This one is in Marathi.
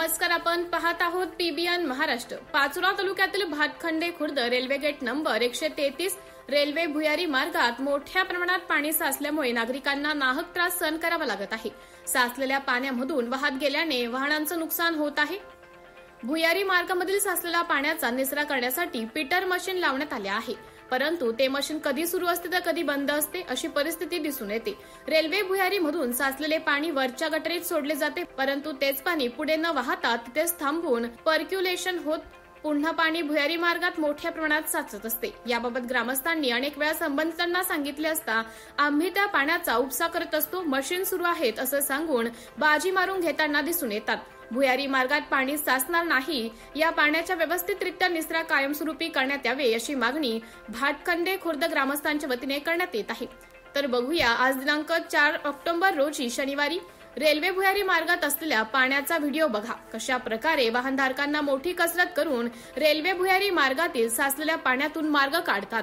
नमस्कार, आपण पाहत आहोत पीबीएन महाराष्ट्र। पाचोरा तालुक्यातील Bhatkhande Khurd railway gate number 133 railway भुयारी मार्गात मोठ्या प्रमाणात पाणी साचल्यामुळे नागरिकांना नाहक त्रास सहन करावा लागत आहे। साचलेल्या पाण्यामधून वाहत गेल्याने वाहनांचं नुकसान होत आहे। भुयारी मार्गामधील साचलेल्या पाण्याचा निचरा करण्यासाठी पिटर मशीन लावण्यात आले आहे, परंतु ते मशीन कधी सुरू असते तर कधी बंद असते अशी परिस्थिती दिसून येते। रेल्वे भुयारी मधून साचलेले पाणी वरच्या गटारीत सोडले जाते, परंतु तेच पाणी पुढे न वाहता तिथेच थांबून पर्क्युलेशन होत पुन्हा पाणी भुयारी मार्गात मोठ्या प्रमाणात साचत असते। याबाबत ग्रामस्थांनी अनेक वेळा संबंधितांना सांगितले असता आम्ही त्या पाण्याचा उपसा करत असतो, मशीन सुरू आहेत असं सांगून बाजी मारून घेताना दिसून येतात। भुयारी मार्गात पाणी साचणार नाही, या पाण्याच्या व्यवस्थितरित्या निचरा कायमस्वरूपी करण्यात यावे अशी मागणी भातखंडे खुर्द ग्रामस्थांच्या वतीने करण्यात येत आहे। तर बघूया आज दिनांक 4 ऑक्टोबर रोजी शनिवारी रेल्वे भुयारी मार्गात असलेल्या पाण्याचा व्हिडिओ बघा। कशा प्रकारे वाहनधारकांना मोठी कसरत करून रेल्वे भुयारी मार्गातील साचलेल्या पाण्यातून मार्ग काढतात।